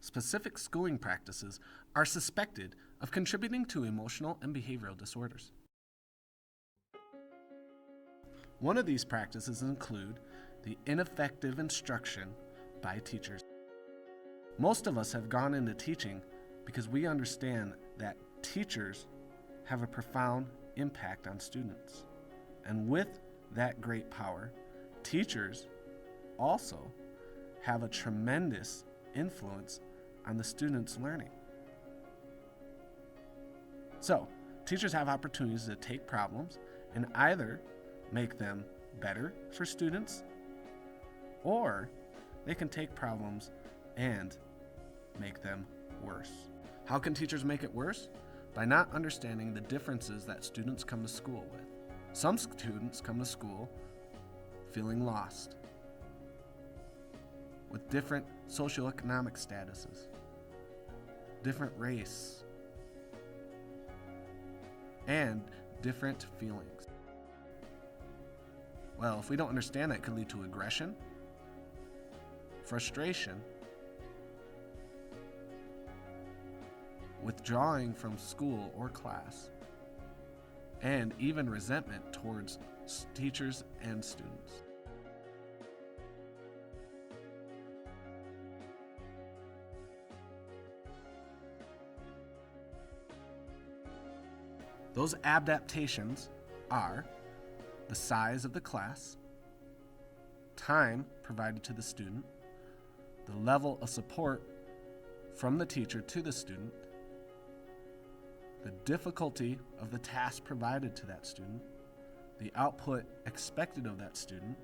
specific schooling practices are suspected of contributing to emotional and behavioral disorders. One of these practices include the ineffective instruction by teachers. Most of us have gone into teaching because we understand that teachers have a profound impact on students. And with that great power, teachers also have a tremendous influence on the students' learning. So, teachers have opportunities to take problems and either make them better for students, or they can take problems and make them worse. How can teachers make it worse? By not understanding the differences that students come to school with. Some students come to school feeling lost, with different socioeconomic statuses, different race, and different feelings. Well, if we don't understand that, it could lead to aggression, frustration, withdrawing from school or class, and even resentment towards teachers and students. Those adaptations are the size of the class, time provided to the student, the level of support from the teacher to the student, the difficulty of the task provided to that student, the output expected of that student,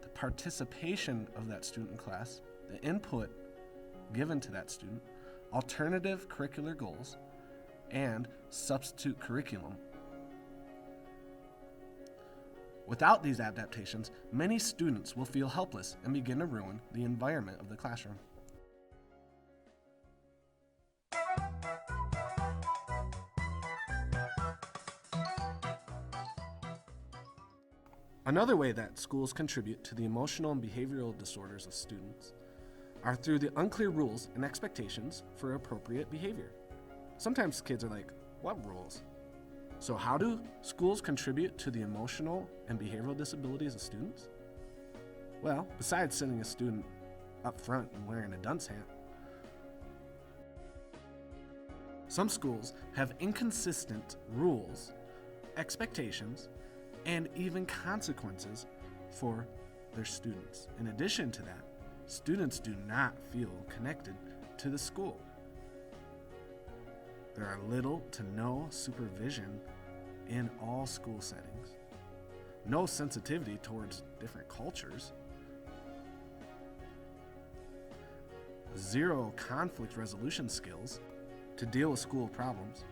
the participation of that student in class, the input given to that student, alternative curricular goals, and substitute curriculum. Without these adaptations, many students will feel helpless and begin to ruin the environment of the classroom. Another way that schools contribute to the emotional and behavioral disorders of students are through the unclear rules and expectations for appropriate behavior. Sometimes kids are like, what rules? So how do schools contribute to the emotional and behavioral disabilities of students? Well, besides sending a student up front and wearing a dunce hat, some schools have inconsistent rules, expectations, and even consequences for their students. In addition to that, students do not feel connected to the school. There are little to no supervision in all school settings, no sensitivity towards different cultures, zero conflict resolution skills to deal with school problems,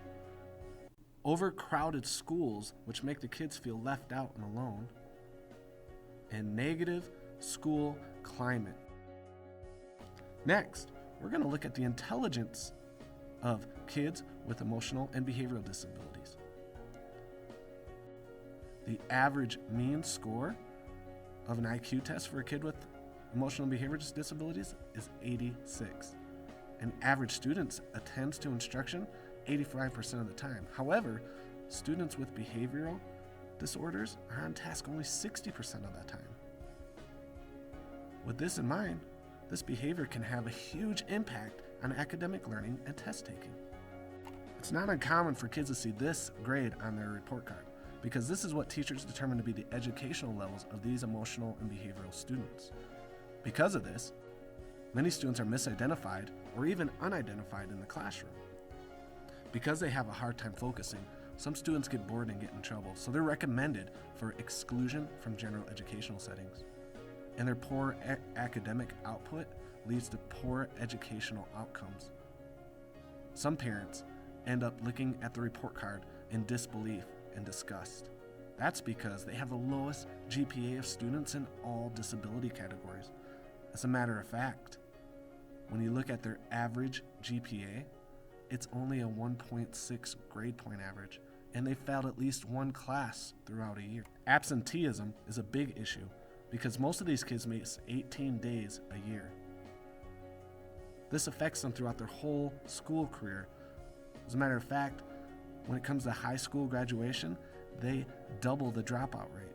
overcrowded schools which make the kids feel left out and alone, and negative school climate. Next, we're going to look at the intelligence of kids with emotional and behavioral disabilities. The average mean score of an IQ test for a kid with emotional and behavioral disabilities is 86. And average students attends to instruction 85% of the time. However, students with behavioral disorders are on task only 60% of that time. With this in mind, this behavior can have a huge impact on academic learning and test taking. It's not uncommon for kids to see this grade on their report card, because this is what teachers determine to be the educational levels of these emotional and behavioral students. Because of this, many students are misidentified or even unidentified in the classroom. Because they have a hard time focusing, some students get bored and get in trouble, so they're recommended for exclusion from general educational settings. And their poor academic output leads to poor educational outcomes. Some parents end up looking at the report card in disbelief and disgust. That's because they have the lowest GPA of students in all disability categories. As a matter of fact, when you look at their average GPA, it's only a 1.6 grade point average, and they failed at least one class throughout a year. Absenteeism is a big issue because most of these kids miss 18 days a year. This affects them throughout their whole school career. As a matter of fact, when it comes to high school graduation, they double the dropout rate.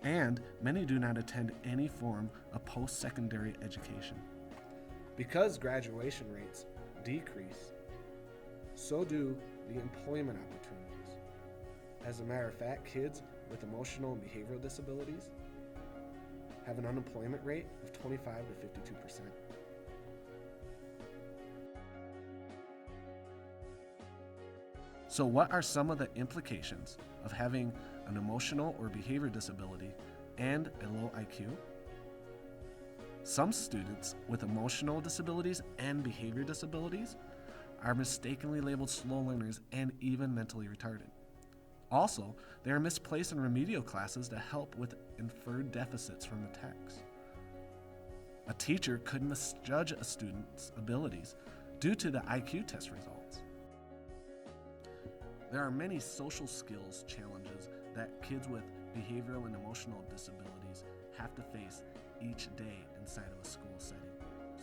And many do not attend any form of post-secondary education. Because graduation rates decrease, so do the employment opportunities. As a matter of fact, kids with emotional and behavioral disabilities have an unemployment rate of 25 to 52%. So what are some of the implications of having an emotional or behavior disability and a low IQ? Some students with emotional disabilities and behavior disabilities are mistakenly labeled slow learners and even mentally retarded. Also, they are misplaced in remedial classes to help with inferred deficits from the text. A teacher could misjudge a student's abilities due to the IQ test results. There are many social skills challenges that kids with behavioral and emotional disabilities have to face each day inside of a school setting.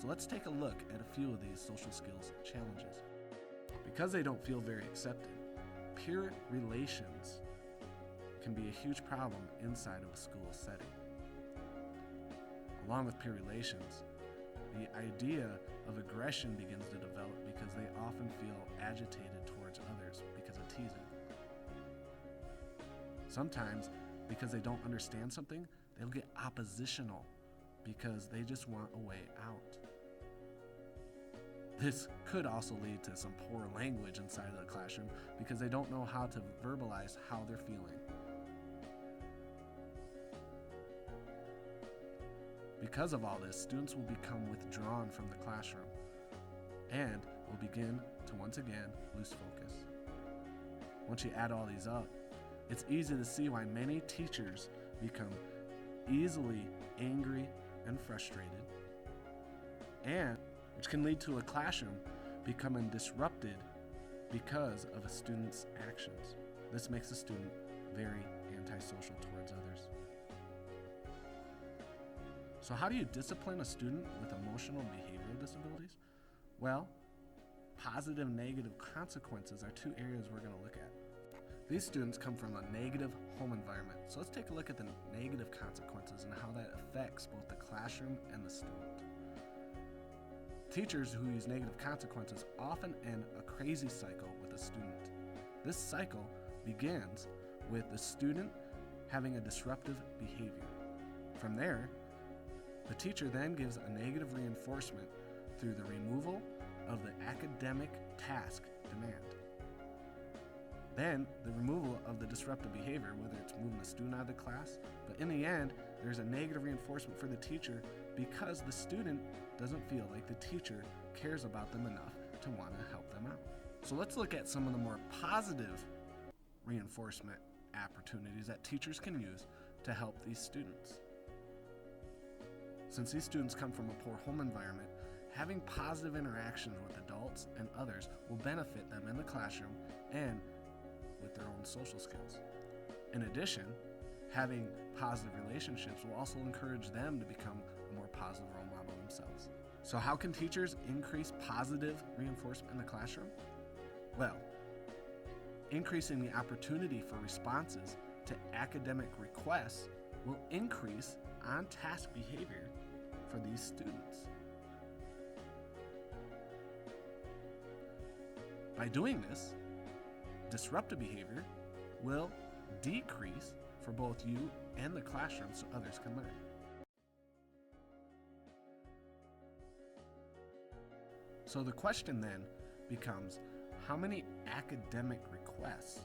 So let's take a look at a few of these social skills challenges. Because they don't feel very accepted, peer relations can be a huge problem inside of a school setting. Along with peer relations, the idea of aggression begins to develop because they often feel agitated towards others because of teasing. Sometimes, because they don't understand something, they'll get oppositional because they just want a way out. This could also lead to some poor language inside of the classroom because they don't know how to verbalize how they're feeling. Because of all this, students will become withdrawn from the classroom and will begin to once again lose focus. Once you add all these up, it's easy to see why many teachers become easily angry and frustrated, and which can lead to a classroom becoming disrupted because of a student's actions. This makes a student very antisocial towards others. So how do you discipline a student with emotional and behavioral disabilities? Well, positive and negative consequences are two areas we're going to look at. These students come from a negative home environment, so let's take a look at the negative consequences and how that affects both the classroom and the student. Teachers who use negative consequences often end a crazy cycle with a student. This cycle begins with the student having a disruptive behavior. From there, the teacher then gives a negative reinforcement through the removal of the academic task demand. Then, the removal of the disruptive behavior, whether it's moving the student out of the class, but in the end, there's a negative reinforcement for the teacher because the student doesn't feel like the teacher cares about them enough to want to help them out. So let's look at some of the more positive reinforcement opportunities that teachers can use to help these students. Since these students come from a poor home environment, having positive interactions with adults and others will benefit them in the classroom and with their own social skills. In addition, having positive relationships will also encourage them to become a more positive role model themselves. So how can teachers increase positive reinforcement in the classroom? Well, increasing the opportunity for responses to academic requests will increase on-task behavior for these students. By doing this, disruptive behavior will decrease for both you and the classroom so others can learn. So the question then becomes, how many academic requests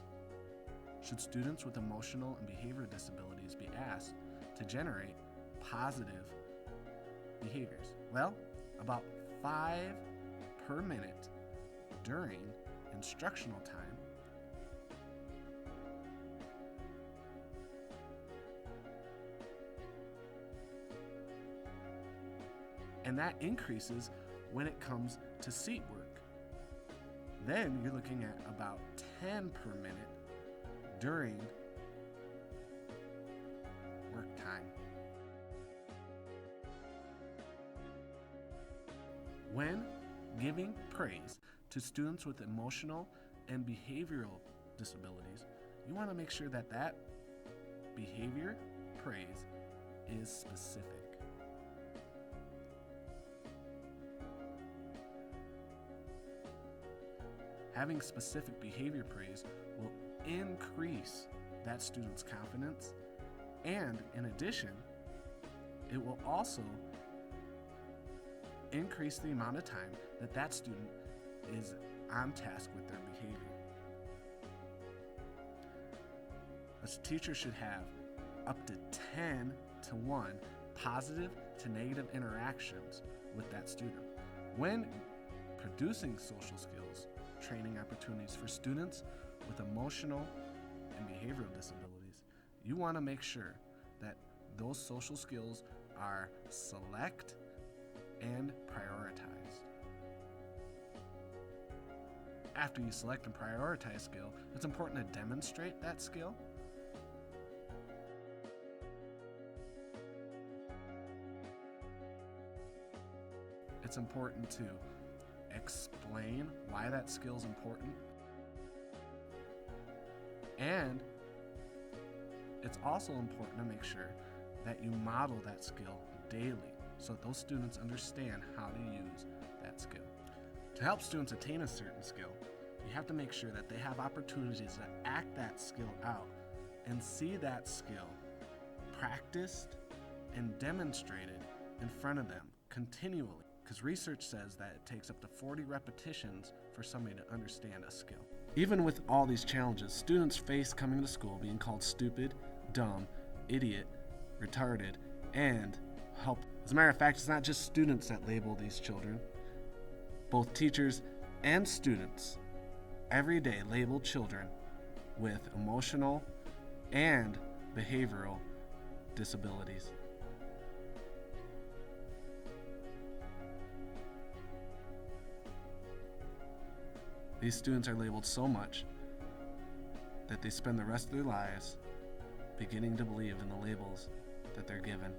should students with emotional and behavioral disabilities be asked to generate positive behaviors? Well, about 5 per minute during instructional time. And that increases when it comes to seat work. Then you're looking at about 10 per minute during work time. When giving praise to students with emotional and behavioral disabilities, you want to make sure that that behavior praise is specific. Having specific behavior praise will increase that student's confidence, and in addition, it will also increase the amount of time that that student is on task with their behavior. A teacher should have up to 10 to 1 positive to negative interactions with that student. When producing social skills training opportunities for students with emotional and behavioral disabilities, you want to make sure that those social skills are select and prioritized. After you select and prioritize skill, it's important to demonstrate that skill. It's important to explain why that skill is important. And it's also important to make sure that you model that skill daily so that those students understand how to use that skill. To help students attain a certain skill, you have to make sure that they have opportunities to act that skill out and see that skill practiced and demonstrated in front of them continually. Because research says that it takes up to 40 repetitions for somebody to understand a skill. Even with all these challenges, students face coming to school being called stupid, dumb, idiot, retarded, and helpless. As a matter of fact, it's not just students that label these children. Both teachers and students every day label children with emotional and behavioral disabilities. These students are labeled so much that they spend the rest of their lives beginning to believe in the labels that they're given.